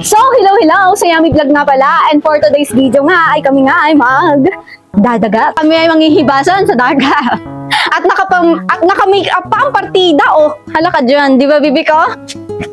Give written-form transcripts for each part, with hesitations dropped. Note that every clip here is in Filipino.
So, hello! Sa Yummy Vlog nga pala. And for today's video nga ay kami nga ay dadagat. Kami ay manghihibasan sa dagat. At naka-make up pa ang partida. Oh, hala ka dyan. Di ba, baby ko?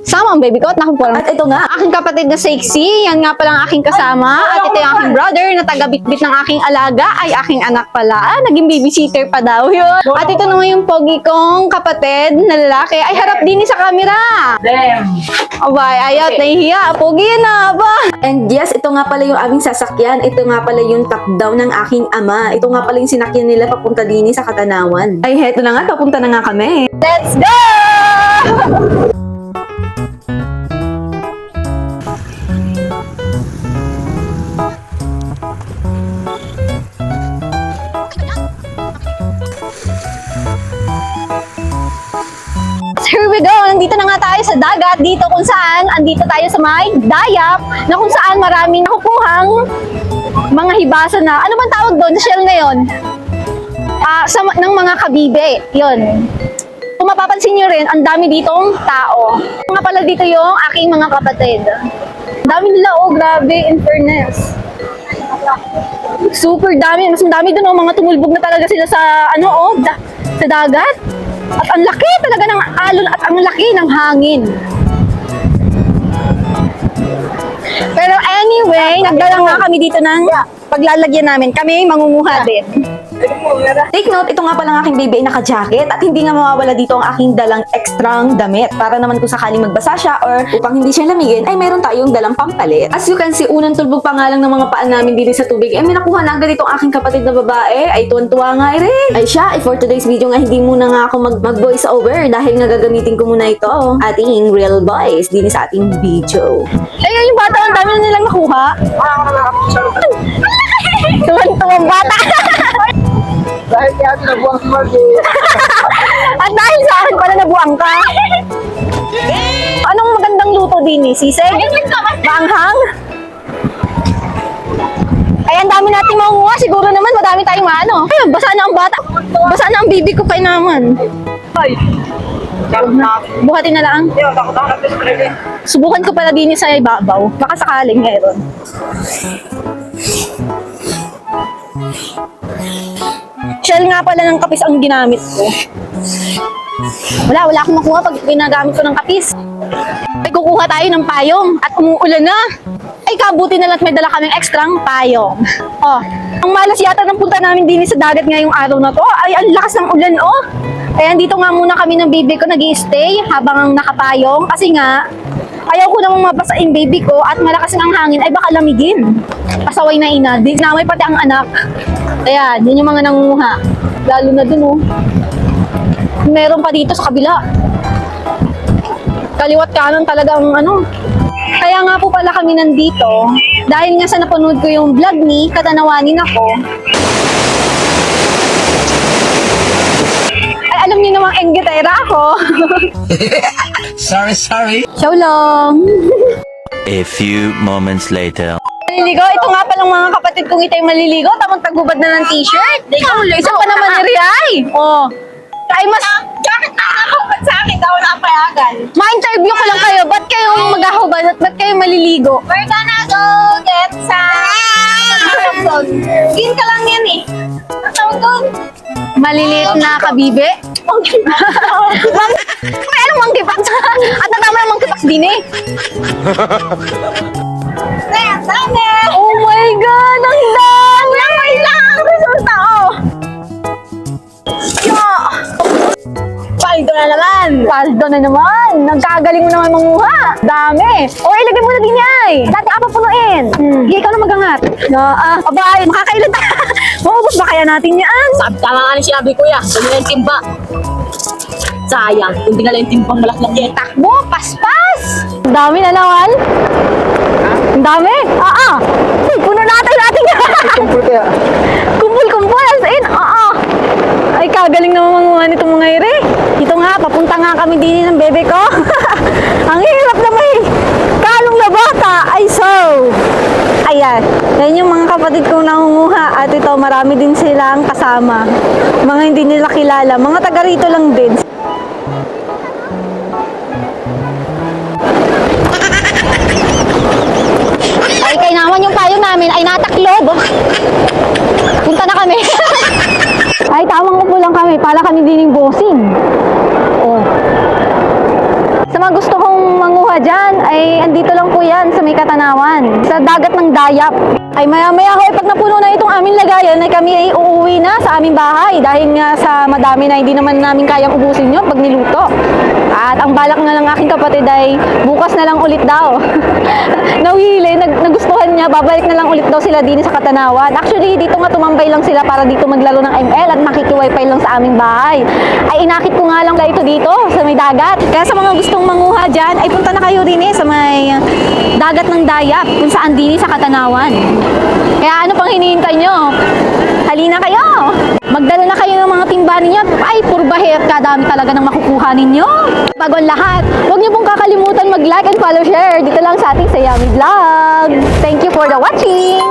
Sama ang baby ko at nakapulang. At ito nga, aking kapatid na sexy. Yan nga pala ang aking kasama. At ito yung aking brother na taga-bitbit ng aking alaga. Ay, aking anak pala. Naging babysitter pa daw yun. At ito naman yung pogi kong kapatid na lalaki. Ay, harap din sa camera. Damn! Abay, ayat, nahihiya. Pogi na, aba. And yes, ito nga pala yung aming sasakyan. Ito nga pala yung top down ng aking ama. Ito nga pala yung sinakyan nila papunta din sa Katanawan. Ay, heto na nga, papunta na nga kami. Let's go! Here we go! Nandito na nga tayo sa dagat, dito kung saan, andito tayo sa may dayap, na kung saan maraming nakukuhang mga hibasa na, ano bang tawag doon? Shell ngayon? Ng mga kabibe. Yun. Kung mapapansin nyo rin, ang dami ditong tao. Nga pala dito yung aking mga kapatid. Dami nila, oh, grabe, in fairness. Super dami. Mas dami dun, oh, mga tumulbog na talaga sila sa, sa dagat. At ang laki talaga ng alon at ang laki ng hangin. Pero anyway, nagdala nga kami dito ng paglalagyan namin. Kami mangunguha din. Take note, ito nga pala ng aking baby ay naka-jacket at hindi nga mawawala dito ang aking dalang ekstrang damit para naman kung sakaling magbasa siya or upang hindi siya lamigin ay meron tayong dalang pampalit. As you can see, unang tulbog pa nga lang ng mga paan namin dito sa tubig ay may nakuha na agad itong aking kapatid na babae ay tuwan-tuwa nga rin. Ay siya, for today's video nga hindi muna nga ako mag-voice over dahil nga gagamitin ko muna ito ating real voice din sa ating video. Ay, yung bata, ang dami na nilang nakuha. Tuwan-tuwang bata. Dahil kaya nabuang si Margie. At dahil sa akin pala nabuang ka. Anong magandang luto din ni Sisig? Maanghang? Ay, ang dami nating makuha. Siguro naman madami tayong maano. Ay, basa na ang bata. Basa na ang bibi ko pa naman. Ay! Buhatin na lang. Subukan ko pala din sa ibabaw. Baka sakaling meron. Shell nga pala ng kapis ang ginamit ko. Wala akong makuha pag ginagamit ko ng kapis. Ay, kukuha tayo ng payong at umuulan na. Ay, kabuti na lang may dala kaming ekstrang payong. Oh, ang malas yata ng punta namin din sa dagat ngayong araw na to. Ay, ang lakas ng ulan, oh. Kaya dito nga muna kami ng baby ko nag-i-stay habang nakapayong. Kasi nga, ayaw ko namang mabasa yung baby ko at malakas ng hangin ay baka lamigin. Pasaway na ina. Dinamay pati ang anak. Ayan, yun yung mga nangunguha. Lalo na dun, oh. Meron pa dito sa kabila. Kaliwat kanan talaga ang ano. Kaya nga po pala kami nandito. Dahil nga sa napanood ko yung vlog ni Katanawanin ako. Ay, alam niyo namang enggitera ako. Sorry. Ciao lang. A few moments later. Maliligo? Ito nga palang mga kapatid kong ito yung maliligo. Tamang tagubad na ng t-shirt. Isa pa naman ni Riay. Oh. Ay, mas... Bakit nakakapag sa akin daw napayagan? Ma-interview ko lang kayo. Ba't kayo maghahubad at ba't kayo maliligo? We're gonna go get some... Skin ka lang yan eh. Ang tawag doon? Maliliit na kabibe? May anong mangkipas? At natama yung mangkipas din eh. Dami! Oh my God! Ang dami! May lang! Resulta, oh! Yeah! Paldo na naman! Paldo na naman! Nagkagaling mo naman manguha! Dami! O, ilagay mo na din yan! Dati apa punuin! Ikaw na magangat! Abay! Makakailan tayo! Maubos ba kaya natin yan? Tama nga ni sinabi kuya, dali na yung timba. Sayang, kung dinala yung timbang malaklak yan. Takbo! Paspas! Ang dami na naman! Ang dami! Uy, puno natin yan! Kumpul kaya. Kumpul! As in! Ay, kagaling naman manguha nitong mga ire. Dito nga, papunta nga kami din ng bebe ko. Ang hirap na may kalong na bata. Ay, so! Ayan. Yan yung mga kapatid kong nangunguha. At ito, marami din silang kasama. Mga hindi nila kilala. Mga taga rito lang din. na kami. Ay, tamang upo lang kami. Pala kami din yung bossing. Oh. Sa mga gusto kong manguha dyan, ay andito lang po yan sa may Katanawan. Sa dagat ng Dayap. Ay maya-maya ho, pag napuno na itong aming lagayan, ay kami ay uuwi na sa aming bahay. Dahil nga sa madami na hindi naman namin kayang ubusin yun pag niluto. At ang balak nga ng aking kapatid ay bukas na lang ulit daw. Nawili, nagustuhan niya, babalik na lang ulit daw sila din sa Katanawan. Actually, dito nga tumambay lang sila para dito maglaro ng ML at makikiwifi lang sa aming bahay. Ay inakit ko nga lang ito dito sa may dagat. Kaya sa mga gustong manguha dyan, ay punta na kayo rin sa may dagat ng Dayap, kung saan din sa Katanawan. Kaya ano pang hinihintay nyo? Halina kayo! Magdala na kayo ng mga timba ninyo. Ay, purbahe at kadami talaga ng makukuha ninyo. Bago ang lahat, huwag niyo pong kakalimutan mag-like and follow share dito lang sa ating Sayami Vlog. Thank you for the watching!